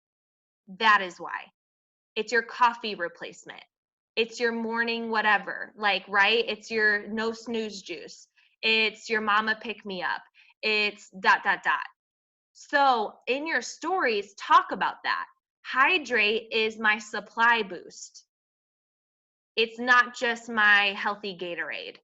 That is why. It's your coffee replacement. It's your morning whatever, like, right? It's your no snooze juice. It's your mama pick me up. It's ... So in your stories, talk about that. Hydrate is my supply boost. It's not just my healthy Gatorade.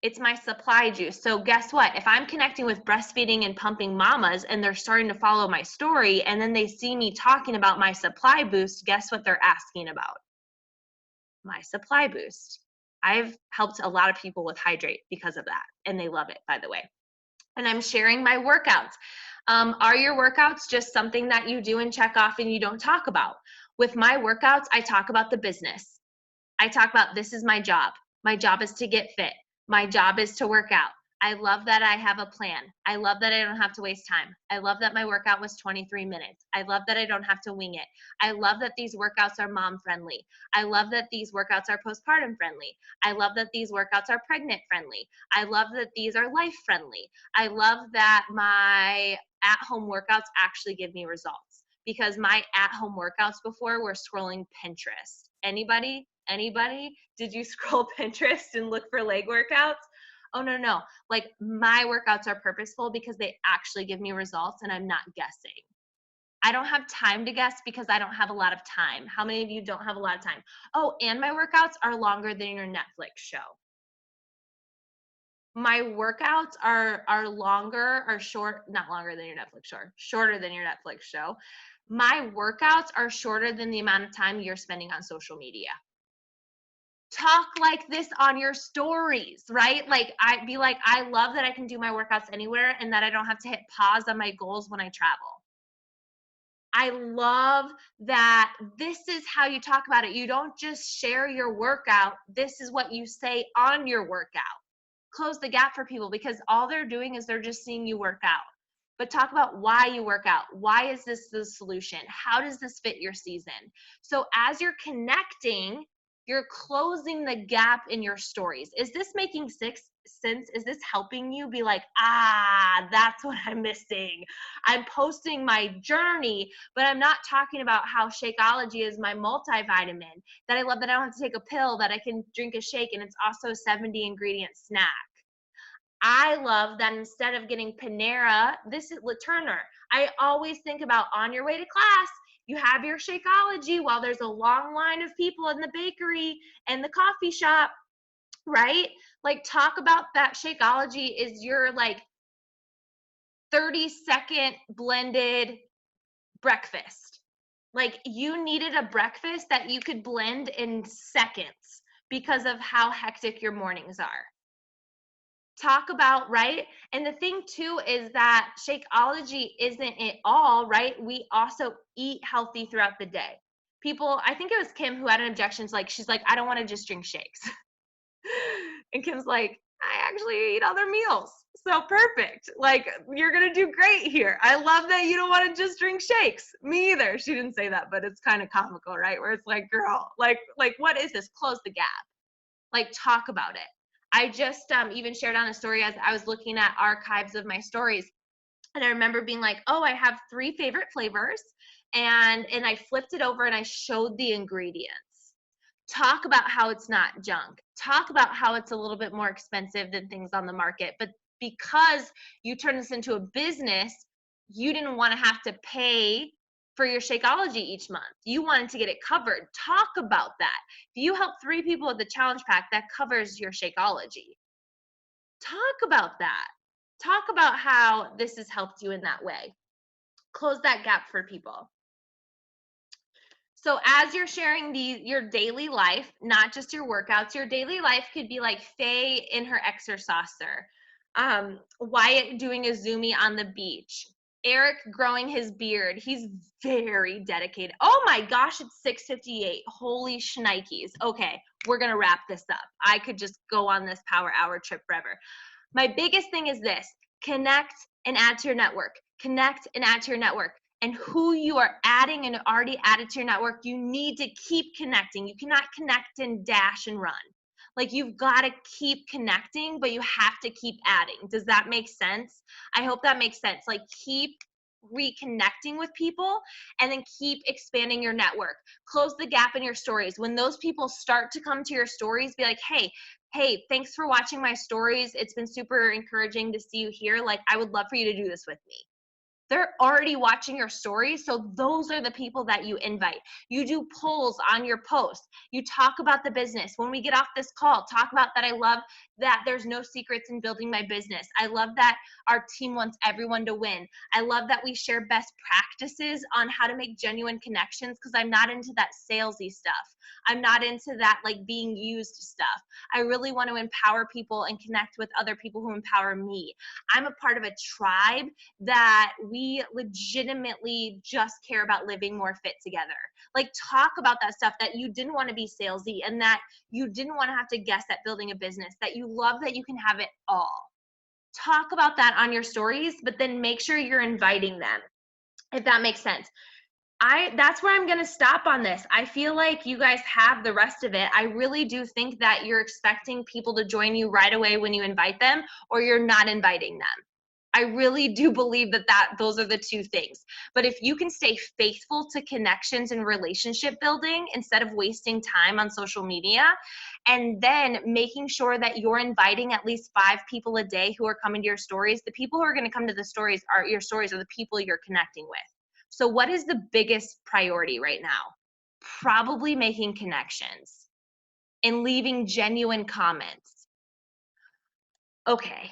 It's my supply juice. So guess what? If I'm connecting with breastfeeding and pumping mamas and they're starting to follow my story and then they see me talking about my supply boost, guess what they're asking about? My supply boost. I've helped a lot of people with Hydrate because of that, and they love it, by the way. And I'm sharing my workouts. Are your workouts just something that you do and check off and you don't talk about? With my workouts, I talk about the business. I talk about this is my job. My job is to get fit. My job is to work out. I love that I have a plan. I love that I don't have to waste time. I love that my workout was 23 minutes. I love that I don't have to wing it. I love that these workouts are mom friendly. I love that these workouts are postpartum friendly. I love that these workouts are pregnant friendly. I love that these are life friendly. I love that my at-home workouts actually give me results because my at-home workouts before were scrolling Pinterest. Anybody? Did you scroll Pinterest and look for leg workouts? Oh, no. Like my workouts are purposeful because they actually give me results and I'm not guessing. I don't have time to guess because I don't have a lot of time. How many of you don't have a lot of time? Oh, and my workouts are longer than your Netflix show. My workouts are longer or short, not longer than your Netflix show, shorter than your Netflix show. My workouts are shorter than the amount of time you're spending on social media. Talk like this on your stories, right? Like I'd be like, I love that I can do my workouts anywhere and that I don't have to hit pause on my goals when I travel. I love that this is how you talk about it. You don't just share your workout. This is what you say on your workout. Close the gap for people because all they're doing is they're just seeing you work out. But talk about why you work out. Why is this the solution? How does this fit your season? So as you're connecting, you're closing the gap in your stories. Is this making sense? Is this helping you be like, that's what I'm missing? I'm posting my journey, but I'm not talking about how Shakeology is my multivitamin, that I love that I don't have to take a pill, that I can drink a shake, and it's also a 70 ingredient snack. I love that instead of getting Panera, this is Turner. I always think about on your way to class, you have your Shakeology while there's a long line of people in the bakery and the coffee shop, right? Like talk about that Shakeology is your like 30-second blended breakfast. Like you needed a breakfast that you could blend in seconds because of how hectic your mornings are. Talk about, right? And the thing too is that Shakeology isn't it all, right? We also eat healthy throughout the day. People, I think it was Kim who had an objection to, like, she's like, I don't want to just drink shakes. And Kim's like, I actually eat other meals. So perfect. Like, you're going to do great here. I love that you don't want to just drink shakes. Me either. She didn't say that, but it's kind of comical, right? Where it's like, girl, like what is this? Close the gap. Like, talk about it. I just even shared on a story as I was looking at archives of my stories. And I remember being like, oh, I have 3 favorite flavors. And I flipped it over and I showed the ingredients. Talk about how it's not junk. Talk about how it's a little bit more expensive than things on the market. But because you turn this into a business, you didn't want to have to pay for your Shakeology each month. You wanted to get it covered. Talk about that. If you help 3 people with the challenge pack, that covers your Shakeology. Talk about that. Talk about how this has helped you in that way. Close that gap for people. So as you're sharing your daily life, not just your workouts, your daily life could be like Faye in her exerciser, Wyatt doing a Zummy on the beach, Eric growing his beard. He's very dedicated. Oh my gosh, it's 6:58. Holy shnikes. Okay, we're going to wrap this up. I could just go on this power hour trip forever. My biggest thing is this: connect and add to your network. Connect and add to your network. And who you are adding and already added to your network, you need to keep connecting. You cannot connect and dash and run. Like, you've got to keep connecting, but you have to keep adding. Does that make sense? I hope that makes sense. Like, keep reconnecting with people and then keep expanding your network. Close the gap in your stories. When those people start to come to your stories, be like, hey, thanks for watching my stories. It's been super encouraging to see you here. Like, I would love for you to do this with me. They're already watching your stories, so those are the people that you invite. You do polls on your post. You talk about the business. When we get off this call, talk about that I love that there's no secrets in building my business. I love that our team wants everyone to win. I love that we share best practices on how to make genuine connections, because I'm not into that salesy stuff. I'm not into that like being used stuff. I really want to empower people and connect with other people who empower me. I'm a part of a tribe that we legitimately just care about living more fit together. Like, talk about that stuff, that you didn't want to be salesy and that you didn't want to have to guess at building a business, that you love that you can have it all. Talk about that on your stories, but then make sure you're inviting them, if that makes sense. That's where I'm going to stop on this. I feel like you guys have the rest of it. I really do think that you're expecting people to join you right away when you invite them, or you're not inviting them. I really do believe that those are the 2 things. But if you can stay faithful to connections and relationship building instead of wasting time on social media, and then making sure that you're inviting at least 5 people a day who are coming to your stories, the people who are going to come to the stories are the people you're connecting with. So what is the biggest priority right now? Probably making connections and leaving genuine comments. Okay,